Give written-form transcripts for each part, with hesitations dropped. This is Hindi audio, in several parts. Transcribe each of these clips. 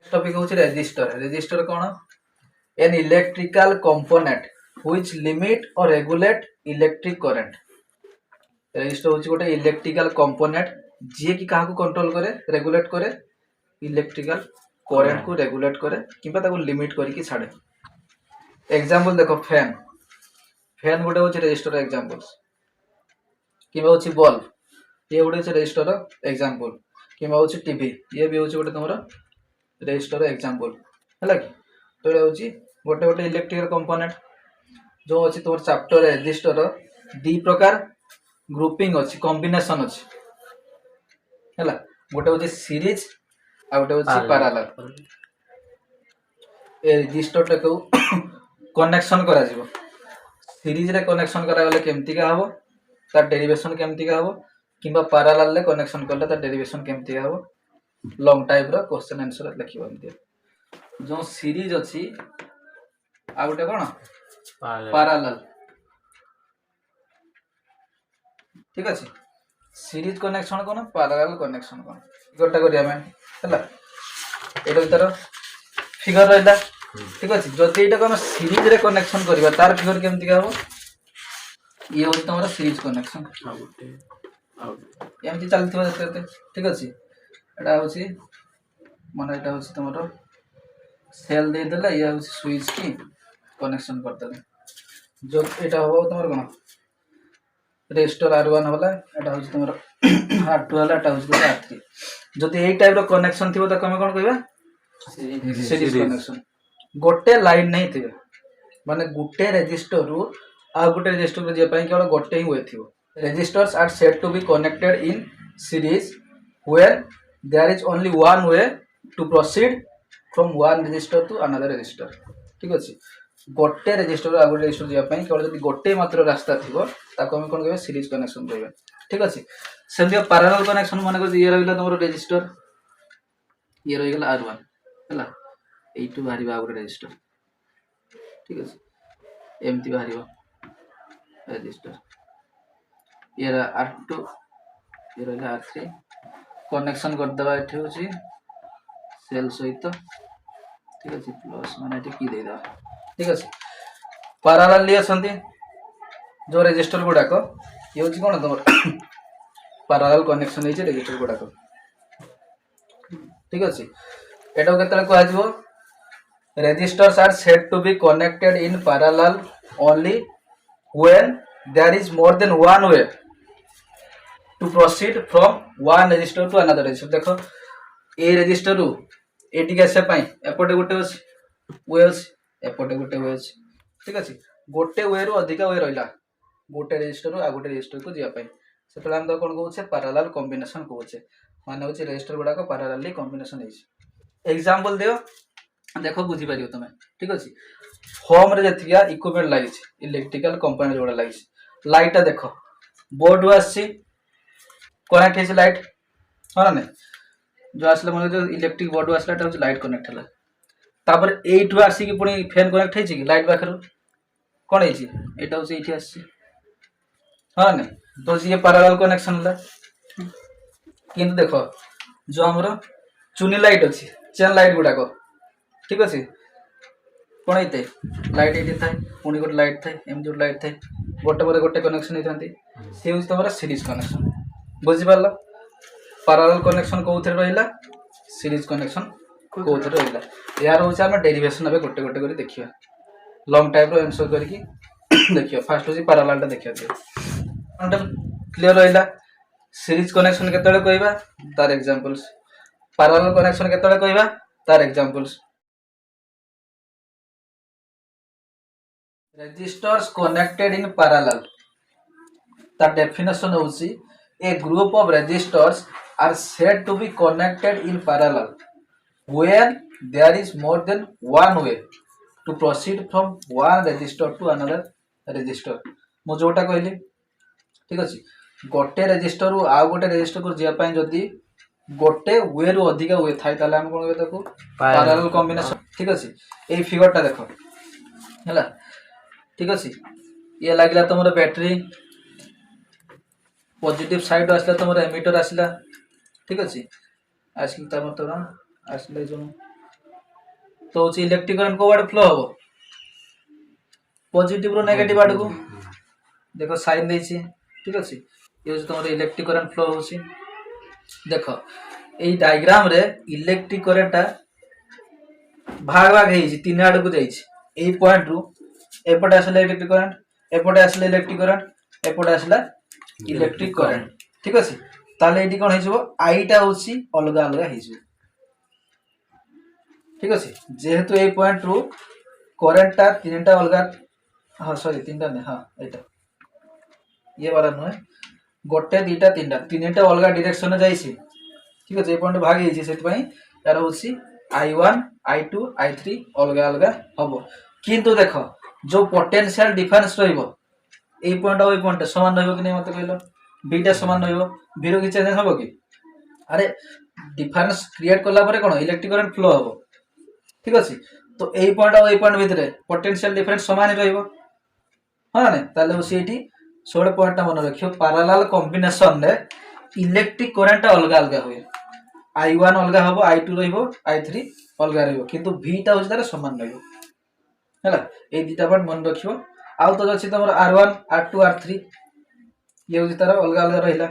टॉपिक होची रेजिस्टर। रेजिस्टर कौन? An electrical component which limit और रेगुलेट इलेक्ट्रिक करंट। रेजिस्टर होची गोटे इलेक्ट्रिकल कंपोनेंट जे कि काहा को कंट्रोल करे, रेगुलेट करे, इलेक्ट्रिकल करंट को रेगुलेट करे किंबा ताको लिमिट करके छाड़े। एग्जांपल देखो, फैन। फैन गोटे होची रेजिस्टर एग्जांपल्स। किंबा होची बल्ब, ये गोटे होची रेजिस्टर एग्जांपल। किंबा होची टीवी, ये भी होची गोटे तमरो रेजिस्टर एग्जांपल हैला कि। तो ये होची गोटे गोटे इलेक्ट्रिकल कंपोनेंट जो अछि तोर चैप्टर रेजिस्टर दी प्रकार ग्रुपिंग अछि, कॉम्बिनेशन अछि हैला। गोटे होची सीरीज आ गोटे होची पैरेलल। ए रेजिस्टर टाको कनेक्शन करा जिवो। सीरीज रे कनेक्शन करा गले केमती का हबो, तार डेरिवेशन केमती का हबो, किंबा पैरेलल रे कनेक्शन करले तार डेरिवेशन केमती का हबो। लॉन्ग टाइप रो क्वेश्चन आंसर लिखिबो एमती। जो सीरीज अछि आ गोटे कोन पैरेलल, ठीक अछि। सीरीज कनेक्शन कोन, पैरेलल कनेक्शन कोन, इकोटा करिया में हैला। एटा भीतर फिगर रहला, ठीक अछि। जदि एटा कोन सीरीज रे कनेक्शन करिवा तार फिगर केमती का हबो, ये होय तमरा सीरीज कनेक्शन आ गोटे एमती चलथिबा जते, ठीक अछि। एटा होछि माने एटा होछि तमरो सेल दे देला, या होछि स्विच की कनेक्शन कर देला। जो एटा हो तमरो कोन रेजिस्टर R1 होला, एटा होछि तमरो R2 होला, एटा होछि R3। जदि एई टाइप रो कनेक्शन थिबो त कमे कोन कहबा सीरीज कनेक्शन। गोटे लाइन नहीं थिबे, माने गुटे रेजिस्टर रु आ गुटे रेजिस्टर रे जे पई केवल गोटे ही होय थिबो। Resistors are said to be connected in series where there is only one way to proceed from one register to another register, ठीक अछि। गोटे रेजिस्टर आ गोटे रेजिस्टर जिया पई केवल जदि गोटे मात्र रास्ता थिबो ताको हम कोन कहबे सीरीज कनेक्शन कहबे, ठीक अछि। सेमि पैरेलल कनेक्शन माने को ये रहला तमरो रेजिस्टर, ये रहि गेला R1 हैला। एइटु बाहरिबा गोटे रेजिस्टर, ठीक अछि। एमती बाहरिबो रेजिस्टर, ये R2, ये रहला R3। कनेक्शन कर दबा एठी होची सेल सहित, ठीक अछि। प्लस माने एठी की दे दबा, ठीक अछि। पैरेलल लिया संती जो रेजिस्टर गुडा को ये होची कोन तमर पैरेलल कनेक्शन हेची रेजिस्टर गुडा को, ठीक अछि। एटा केतले को आजिवो resistors are said to be connected in parallel only when there is more than one way to proceed from one register to another register। देखो ए रेजिस्टर रु एटी के से पई एपटे गोटे अछि वे अछि, एपटे गोटे वे अछि, ठीक अछि। गोटे वे रु अधिका वे रहला गोटे रेजिस्टर आ गोटे रेजिस्टर को जिया पई, सेतला हम कोन कहउछे पैरेलल कॉम्बिनेशन कहउछे। माने होछि रेजिस्टर गुडा को पैरेलली कॉम्बिनेशन हेछि। एग्जांपल दियो, देखो बुझी पारियो तमे, ठीक अछि। होम रे जतिया इक्विपमेंट लागिछ, इलेक्ट्रिकल कंपोनेंट जोडा लागिछ। लाइट देखो बोर्ड आसी कनेक्ट हेछि लाइट, हां ना जो आसले मन जो इलेक्ट्रिक बोर्ड आसला ता लाइट कनेक्ट हला। तापर 8 आसी कि पुनी फैन कनेक्ट हेछि कि लाइट बाखरो कोन हेछि, एटा होछि एठी आसी, हां ना। तो ये पैरेलल कनेक्शन हला। किंतु देखो जो हमरो चुनी लाइट अछि, चेन लाइट गुडा को, ठीक अछि। कोन हेते लाइट एठी थाय, पुनी गोट लाइट थाय, एम जो लाइट थाय, गोटे पर गोटे कनेक्शन हेथांती, से होछि तमरा सीरीज कनेक्शन। बुझि पारलो पैरेलल कनेक्शन कोउथरे रहिला, सीरीज कनेक्शन कोउथरे रहिला। यार होछि हम डेरिवेशन अबे गोटे गोटे करी देखिया, लॉन्ग टाइप रो आंसर करी कि देखियो। फर्स्ट होछि पैरेलल टा देखिया दे अंडर क्लियर रहिला। सीरीज कनेक्शन केतले कहबा तार एग्जांपल्स, पैरेलल कनेक्शन केतले कहबा तार examples. Registers connected in parallel, the definition होछि a group of registers are said to be connected in parallel where there is more than one way to proceed from one register to another register। मु जोटा कहली, ठीक अछि। गोटे रेजिस्टर रु आ गोटे रेजिस्टर को जिया पई जदी गोटे वे रु अधिका वे थाय ताले हम कोन कहबे ताको पैरेलल कॉम्बिनेशन, ठीक अछि। एई फिगर टा देखो हैला, ठीक अछि। ये लागला तमरो बैटरी, पॉजिटिव साइड आसला तमरो एमिटर आसला, ठीक अछि। आसली तमरो आसले जो तो होची इलेक्ट्रिक करंट को आड़ फ्लो हबो पॉजिटिव रो नेगेटिव आड़ को देखो साइन देछि ठीक अछि ये जो तमर इलेक्ट्रिक करंट फ्लो होछि देखो एई डायग्राम रे इलेक्ट्रिक करंट भाग भाग हेछि तीन आड़ को जाइछि एई पॉइंट रु एपटे आसले इलेक्ट्रिक करंट एपटे आसले इलेक्ट्रिक करंट एपटे आसला इलेक्ट्रिक करंट ठीक अछि ताले एटी कोन हेजिवो आईटा होछि अलगा अलगा हेजिवो ठीक अछि जेहेतु एई पॉइंट रु करंट ता तीनटा अलगा हां सॉरी तीनटा नै हां एटा ये वाला नुहे गोटे दीटा तीनटा तीनटा अलगा डायरेक्शन जाइछि ठीक अछि ए पॉइंट भाग हेछि सेति पई यार होछि I1 I2 I3 अलगा अलगा हबो किंतु देखो जो पोटेंशियल डिफरेंस रहइबो ए पॉइंट और ए पॉइंट समान रहइबो कि नै मते कहलो बीटा समान रहइबो भीरो कि चेंज हबो कि अरे डिफरेंस क्रिएट करला परे कोन इलेक्ट्रिक करंट फ्लो हबो ठीक अछि तो ए पॉइंट और ए पॉइंट भितरे पोटेंशियल डिफरेंस समान रहइबो हां नै ताले होछि एठी 16 पॉइंट मन रखियो पैरेलल कॉम्बिनेशन रे इलेक्ट्रिक करंट अलगा अलगा होय I1 अलगा हबो I2 रहइबो I3 अलगा रहइबो किंतु V टा होछि तारे समान रहइबो हैला ए दिटा पॉइंट मन रखियो आउ तो अछि तमर R1 R2 R3 ये होछि तारे अलगा अलगा रहिला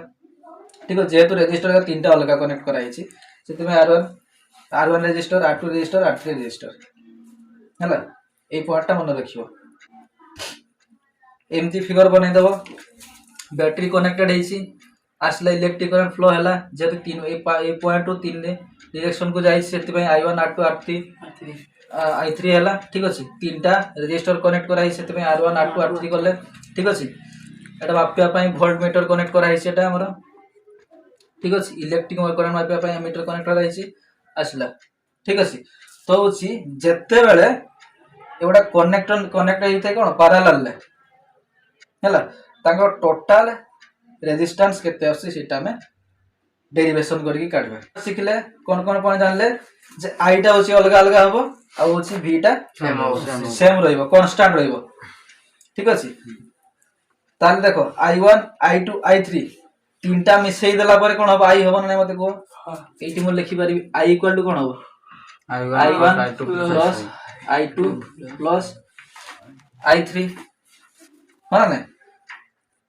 ठीक है जेहेतु रेजिस्टर का तीनटा अलगा कनेक्ट करा हिची सेति में R1 resistor R2 resistor R3 resistor हैला ए पॉइंट टा मन रखियो एमती फिगर बनै दबो बैटरी कनेक्टेड हेछि आसला इलेक्ट्रिक करंट फ्लो हैला जेतु तीन ए पॉइंट टू तीन डायरेक्शन को जाई सेति पई I1 R2 R3 I3 हैला ठीक अछि तीनटा रेजिस्टर कनेक्ट करा हिछि सेति पई R1 R2 R3 करले ठीक अछि एटा मापिया पई वोल्ट मीटर कनेक्ट करा हिछि एटा हमर ठीक अछि इलेक्ट्रिक करंट मापिया पई मीटर कनेक्ट करा हिछि आसला ठीक अछि तो अछि जत्ते बेले एवडा कनेक्ट हेइते कोन पैरेलल ले हैला ताको टोटल रेजिस्टेंस केते आसी सेटा में डेरिवेशन करके काढबे सिखले कोन कोन पॉइंट जानले जे आई टा होची अलग अलग हबो आ होची v टा सेम रहइबो कांस्टेंट रहइबो ठीक अछि ताले देखो I1 I2 I3 तीनटा मिसई देला परे कोन हबो i हबो नै मते को एठी मो लिखि पारिबी i इक्वल टू कोन हबो I1 plus I2 plus I3 हां नै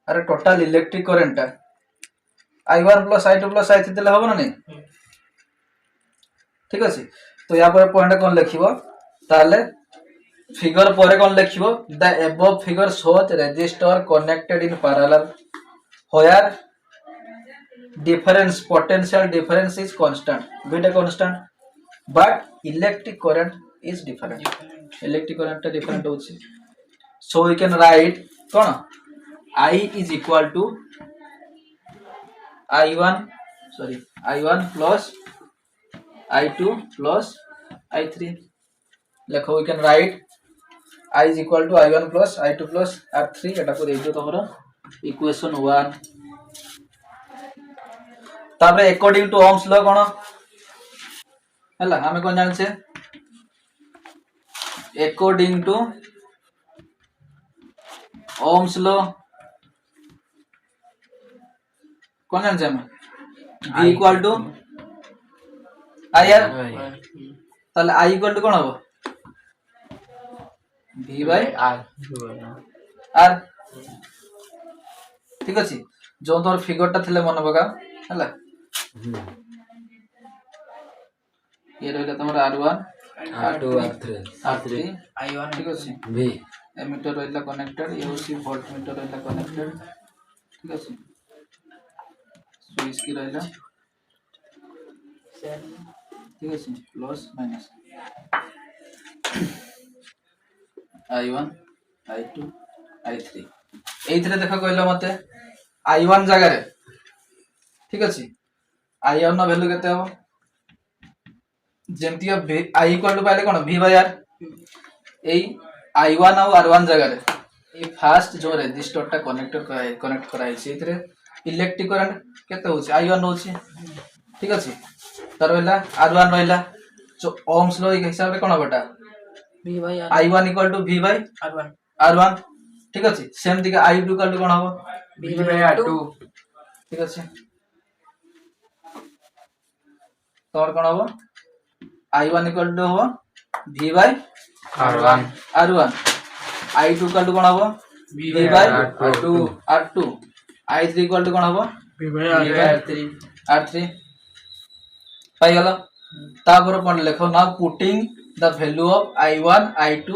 अरे total electric current I1 plus I2 plus I3 देले हबो ना नै ठीक अछि तो या पर पॉइंट कोन लिखिबो ताले फिगर परे कोन लिखिबो the above figure shows resistor connected in parallel where difference potential difference is constant बीटा constant but electric current is different electric current different होछि सो वी कैन राइट कोन I is equal to I1 plus I2 plus I3 लेखो we can write I is equal to I1 plus I2 plus R3 एटा को देजो तमरो इक्वेशन 1 तापरे अकॉर्डिंग टू ओम्स लॉ कोन हला हमें कोन जान छे अकॉर्डिंग टू ओम्स लॉ कौन जान हमें v equal to i r ताले i इक्वल टू कोन हबो v बाय r ठीक अछि जो तोर फिगर ता थिले मन बगा हला ये रहला तमर r1 r2 r3 i1 ठीक अछि v एमीटर रहला कनेक्टेड ये होसी वोल्ट मीटर रहला कनेक्टेड ठीक अछि स्विच की रहला ठीक अछि plus minus I1 I2 I3 एइथरे देखा कहला मते I1 जगह रे ठीक अछि I1 नो वैल्यू केते हो जेमति I इक्वल टू पाले कोन v by r AE I1 और R1 जगह रे ए फास्ट जो रेजिस्टर टा कनेक्ट कराई छै एथरे इलेक्ट्रिक करंट केते होछि I1 होछि ठीक अछि तर होला R1 रहला जो ओम्स लॉ के हिसाब रे कोन बटा v by r I1 equal to v by r1 ठीक अछि सेम दिके I2 इक्वल टू कोन हबो v बाय r2 ठीक अछि तोर कोन हबो I1 इक्वल टू हबो V by R1 R1 I2 equal to कौन हबो V by R2 I3 equal to कौन हबो V by R3 पाई गलो तापर पन लिखो now putting the value of I1 I2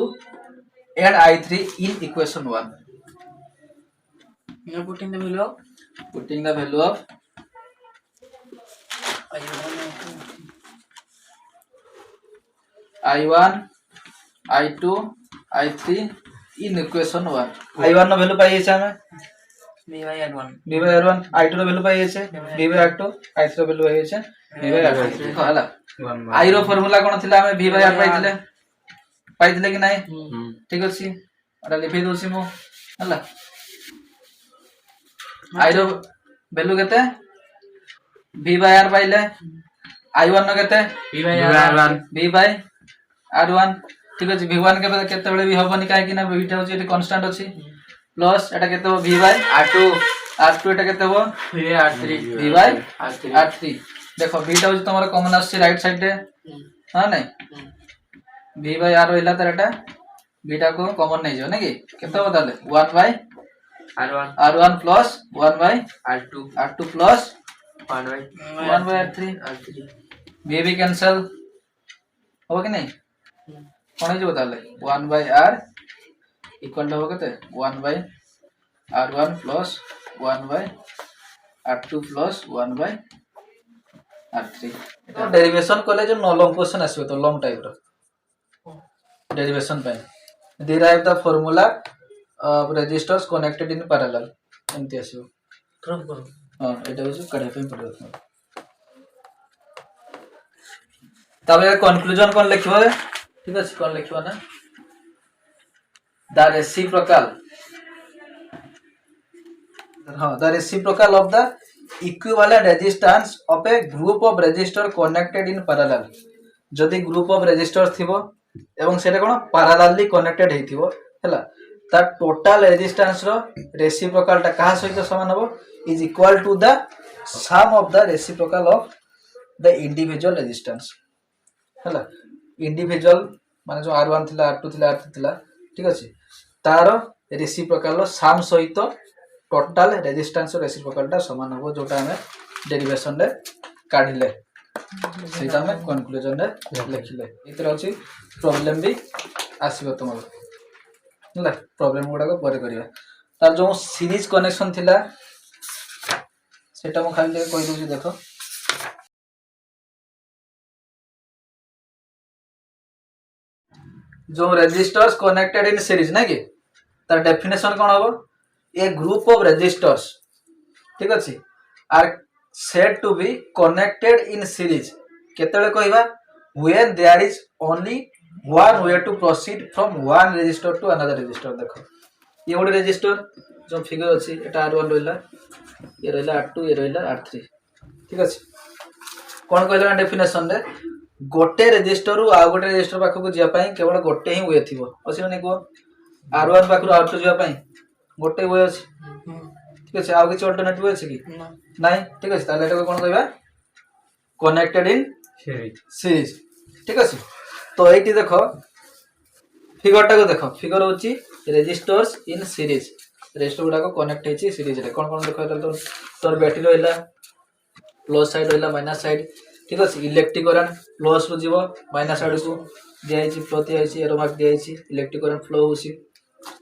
and I3 in equation 1 You are putting the value of I1 I2 I3 in equation 1 I1 નો વેલ્યુ પાઈએ છે અમે V by R1 I2 નો વેલ્યુ પાઈએ છે V by R2 I3 નો વેલ્યુ પાઈએ છે V by R3 ହେଲା I रो ફોર્મુલા કોણ थिला ଆମେ V by R पाइथिले कि नाही ठीक अछि अरे लिखि दोसी मु ହେଲା I रो वेल्यू केते V by R पाइले I1 नो केते V by R1 V by R1 ठीक अछि V1 के केते बेले भी होबनी काहे कि ना V टा होछि एटी कांस्टेंट अछि प्लस एटा केते हो V by R2 एटा केते हो V by R3 V by R3 देखो V टा होछि तमरा कॉमन आछि राइट साइड रे हां नै V by R होइला त एटा V टा को कॉमन नै जो नै कि केते हो ताले 1 by R1 plus 1 by R2 plus 1 by R3 V भी कैंसिल हो कि नहीं कोन हो ताले 1 by R इक्वल हो केते 1 by R1 plus 1 by R2 plus 1 by R3 तो डेरिवेशन कॉलेज नो लॉन्ग क्वेश्चन आसीबो तो लॉन्ग टाइप रो डेरिवेशन पे derive the formula of resistors connected in parallel एमती आसीबो प्रूव करो हां एटा होछ कढे पे पड़ो तबे कंक्लूजन कोन लिखबो ठीक अछि कोन लिखबो ना the reciprocal of the equivalent resistance of a group of resistor connected in parallel जदि ग्रुप ऑफ रेजिस्टर थिबो एवं सेटा कोन पैरेलली कनेक्टेड हेथिबो हैला ता टोटल रेजिस्टेंस रो रेसिप्रोकल ता कहा सहित समान हबो is equal to the sum of the reciprocal of the individual resistance हैला इंडिविजुअल माने जो R1 थिला R2 थिला R3 थिला ठीक अछि तारो रेसिप्रोकल रो सम सहित टोटल रेजिस्टेंस रो रेसिप्रोकल ता समान हबो जोटा हमें डेरिवेशन रे काढिले सेटा में कंक्लूजन रे लिखिले इतर अछि प्रॉब्लम भी आसीबो तमरो होला प्रॉब्लम गुडा को परे करिया तार जो सीरीज कनेक्शन थिला सेटा मो खाली कहि दोछि देखो जो रेजिस्टर्स कनेक्टेड इन सीरीज ना कि तार डेफिनेशन कोन हबो ए ग्रुप ऑफ रेजिस्टर्स ठीक अछि are said to be connected in series केतले कहबा when there is only one way to proceed from one resistor to another resistor देखो ये गोटे रेजिस्टर जो फिगर अछि एटा R1 रहला ये रहला R2 ये रहला R3 ठीक अछि कोन कहला डेफिनेशन रे गोटे रेजिस्टर रु आ गोटे रेजिस्टर पाखो को जिया पई केवल गोटे ही वे थिबो अछि नै को R1 पाखरो R2 जिया पई गोटे वे अछि ठीक अछि आउ किछ अल्टरनेटिव अछि कि नहीं ठीक है ताले एटा कोन कहबा कनेक्टेड इन सीरीज ठीक है तो एटी देखो फिगर टा को देखो फिगर होची रेजिस्टर्स इन सीरीज रेजिस्टर गुडा को कनेक्ट हेची सीरीज रे कोन कोन देखो तो तोर बैटरी रहला प्लस साइड रहला माइनस साइड ठीक है इलेक्ट्रिक करंट प्लस रु जीवो माइनस साइड को दियाइची प्रति आइची एरो मार्क दियाइची इलेक्ट्रिक करंट फ्लो होची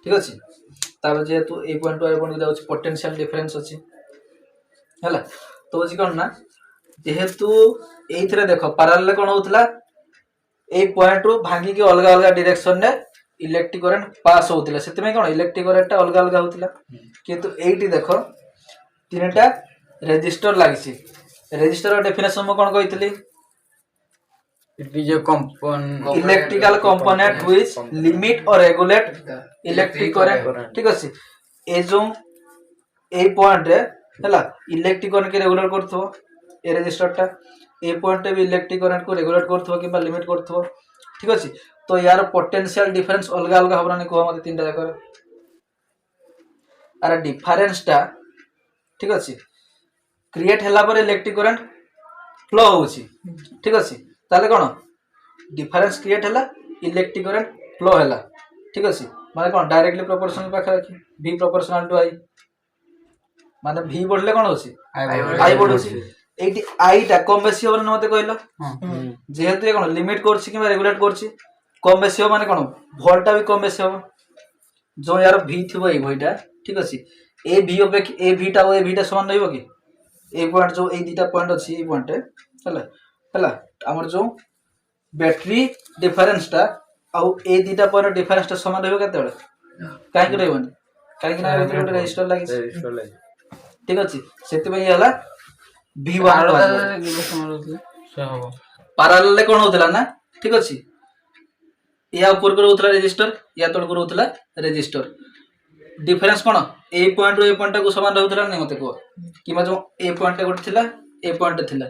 ठीक है तार जे तो A point to A point जाउची पोटेंशियल डिफरेंस अछि हैला तो अछि कोन ना जेहेतु एइथरे देखो पैरेलल कोन होतला ए पॉइंट रो भांगी के अलग अलग डायरेक्शन ने इलेक्ट्रिक करंट पास होतला सेते में कोन इलेक्ट्रिक करंट अलग अलग होतला किंतु एइटी देखो तीनटा रेजिस्टर लागिछि रेजिस्टर रो डेफिनेशन में कोन कहितली it is a component electrical component which limit or regulate electric current ठीक अछि ए जो ए पॉइंट रे हैला इलेक्ट्रिक करंट के रेगुलेट करथो ए रेजिस्टर टा ए पॉइंट भी इलेक्ट्रिक करंट को रेगुलेट करथो कि लिमिट करथो ठीक अछि तो यार पोटेंशियल डिफरेंस अलग अलग हमरा ने को मते तीनटा जाकर अरे डिफरेंस टा ठीक अछि क्रिएट हैला पर इलेक्ट्रिक करंट फ्लो होछि ठीक अछि ताले कोन डिफरेंस क्रिएट हैला इलेक्ट्रिक करंट फ्लो हैला ठीक अछि माने कोन डायरेक्टली प्रोपोर्शनल पाखा रखी v प्रोपोर्शनल टू i माने v बढ़ले कोन होछि i बढ़ुछि एटी i टा कम बेसी होबो न मते कहलो जेहेतु कोन लिमिट करछि कि रेगुलेट करछि कम बेसी हो माने कोन वोल्टा भी कम बेसी हो जो यार v थिबो ए भइटा ठीक अछि ए v ए v टा समान रहइबो कि ए पॉइंट जो ए दीटा पॉइंट अछि ए पॉइंट हला हमर जो बैटरी डिफरेंस टा आउ ए दीटा पॉइंट डिफरेंस टा समान रहइबो केते बेले काहे कि रहइबोनी काहे कि ना एते गोटे रेजिस्टर लागि ठीक अछि सेति पई हला v1 पैरेलल ले कोन होतला ना ठीक अछि या ऊपर को होतला रेजिस्टर या तळ को होतला रेजिस्टर डिफरेंस कोन ए पॉइंट रो ए पॉइंट को समान रहउतला नै मते को किमा जो ए पॉइंट गोट थिला ए पॉइंट थिला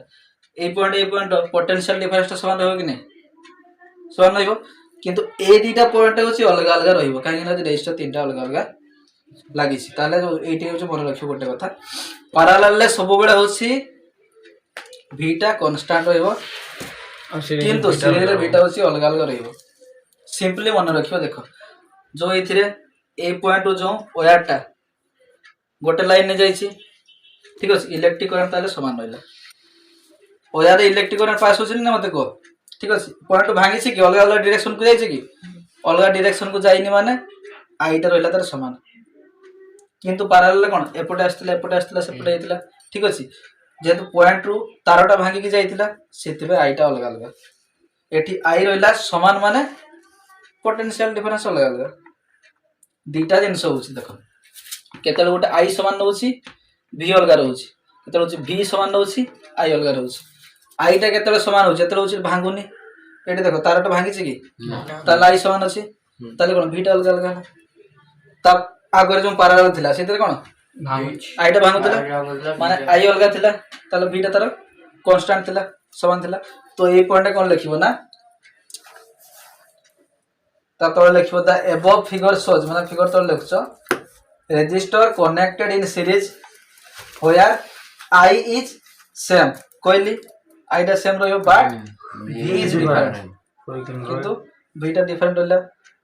ए पॉइंट पोटेंशियल डिफरेंस तो समान रहबो कि नै समान रहइबो किंतु ए दीटा पॉइंट होछि अलग अलग रहइबो काहे कि रेजिस्टर तीनटा अलग अलग लागि छि ताले जो एटी होछि मन रखियो गोटे कथा पैरेलल ले सब बेले होछि भीटा कांस्टेंट रहइबो किंतु सीरीज रे भीटा होछि अलग अलग रहइबो सिंपली मन रखियो देखो जो एथिरे ए पॉइंट जो वायरटा गोटे लाइन ने जाइछि ठीक अछि इलेक्ट्रिक करंट ताले समान रहइला वायर इलेक्ट्रिक करंट पास होछि न मते को ठीक अछि पॉइंट भांगी छि कि अलग अलग डायरेक्शन को जाइछि कि अलग डायरेक्शन को जाइनी माने आईटा रहइला तार समान किंतु पैरेलल कोन एपटे आस्तिला सेपटे आइतिला ठीक अछि जेतु पॉइंट रु तारटा भांगी कि जाइतिला सेतिबे आईटा अलग अलग एठी आई रहइला समान माने पोटेंशियल डिफरेंस अलग अलग दीटा जिनस होछि देखो केतल गोटे आई समान रहउछि v अलग रहउछि केतल होछि v समान रहउछि i अलग रहउछि आई टा केतल समान होछि केतल होछि भांगुनी एठी देखो तारटा भांगी छि कि ताला i समान अछि ताले कोन v टा अलग अलग तब आगर जो पैरेलल थिला सेते कोन आई टा भांगुतला माने i अलग थिला ताले v टा तार कांस्टेंट थिला समान थिला तो ए पॉइंट कोन लिखिबो ना ता तो लिखिबो द अबव फिगर शोज माने फिगर तो लिखछो register connected in series where I is same कोइली I टा सेम रहयो बट V is different किंतु V टा डिफरेंट होला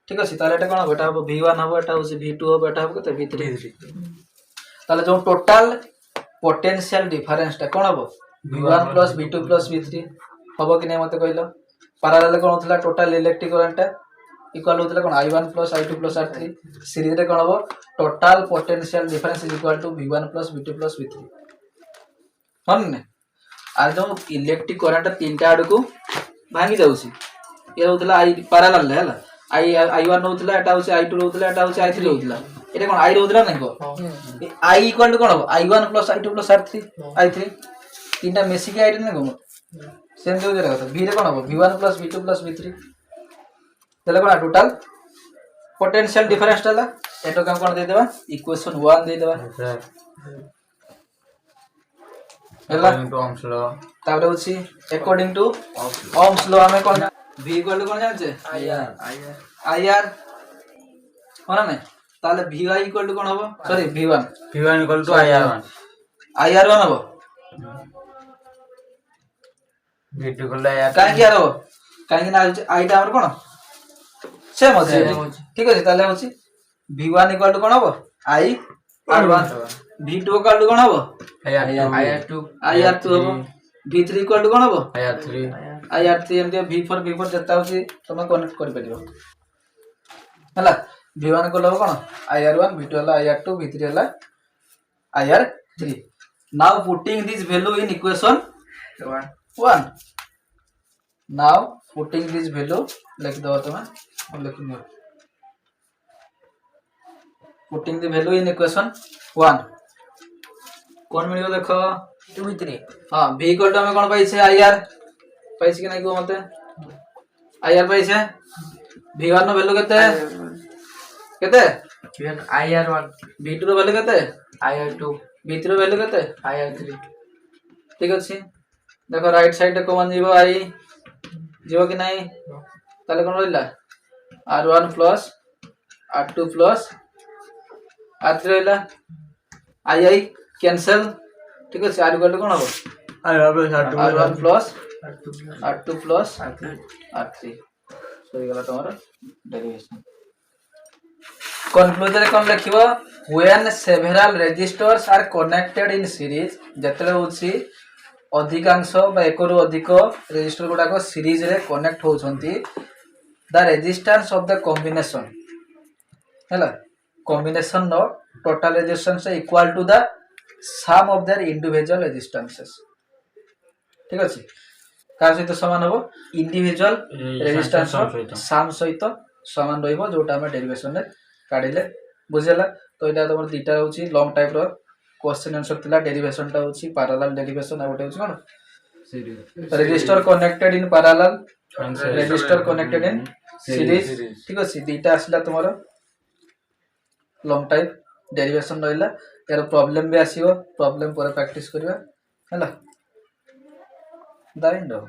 ठीक अछि ताले एटा कोन बेटा हो V1 हो एटा हो V2 हो बेटा हो कते V3 ताले जो टोटल पोटेंशियल डिफरेंस टा कोन हो V1 + V2 + V3 होबो कि नै मते कहलो पैरेलल कोन होतला टोटल इलेक्ट्रिक करंट इक्वल होतला कोन I1 + I2 + R3 सीरीज रे कोन हो total potential difference is equal to V1 + V2 + V3 हन ने आ जो इलेक्ट्रिक करंट तीनटा आड को भांगी जाउसी ये होतला I पैरेलल ले हला I1 होतला एटा होसी I2 होतला एटा होसी I3 होतला एटा कोन I होतला नै को I इक्वल टू कोन हो I1 + I2 + R3 I3 तीनटा मेसी के I नै को सेम जो जरा कथा V रे कोन हो V1 + V2 + V3 तले कोन टोटल पोटेंशियल डिफरेंस टाला एटो काम कोन दे देबा इक्वेशन 1 दे देबा हला ohms law ताबरे होछि अकॉर्डिंग टू ohms law हमें कोन V इक्वल टू कोन जान छे IR होना नै ताले VI इक्वल टू कोन होबो sorry V1 equal to IR1 होबो V2 इक्वल टू IR काहे कि आरो काहे ना I टा हमर कोन सेम होछि ठीक अछि ताले होछि V1 इक्वल टू कोन होबो I R1 V2 equal to कोन होबो IR2 होबो V3 इक्वल टू कोन होबो IR3 एमते V4 जता होछि तमे कनेक्ट करि परिबो हला V1 इक्वल होबो कोन IR1 V2 हला IR2 V3 हला IR3 now putting this value in equation 1 now putting this value लिख दो तमे लिखियो putting the value in equation 1 कोन मिलियो देखो 2 3 हां v इक्वल टू हमें कोन पाइछे IR पाइछ कि नै को मते IR पाइछे v1 नो वैल्यू केते केते IR1 v2 रो वैल्यू केते IR2 v3 रो वैल्यू केते IR3 ठीक अछि देखो राइट साइड कॉमन जीवो I जीवो कि नै ताले कोन रहला R1 + R2 + R3 रहला I कैंसिल ठीक है R इक्वल टू कोन हो R1 + R2 + R3 गला तुम्हारा डेरिवेशन कंक्लूजन कौन लिखिबो when several registers are connected in series जतले होछि अधिकांश बा एकरु अधिक रेजिस्टर गुडाको सीरीज रे कनेक्ट होछंती the resistance of the combination हैला कॉम्बिनेशन नो total resistance equal to the sum of their individual resistances ठीक अछि का सहित समान होबो इंडिविजुअल रेजिस्टेंस सम सहित समान रहइबो जोटा हम डेरिवेशन रे काढिले बुझिला तो इटा तमर दीटा होछि लॉन्ग टाइप रो क्वेश्चन आंसर थिला डेरिवेशन टा होछि पैरेलल डेरिवेशन आ गोटे होछि कोन series register connected in parallel register connected in series ठीक अछि दीटा आसला तमर लॉन्ग टाइप डेरिवेशन रहइला यार प्रॉब्लम भी आसीबो प्रॉब्लम पर प्रैक्टिस करबा हैला दाइंडो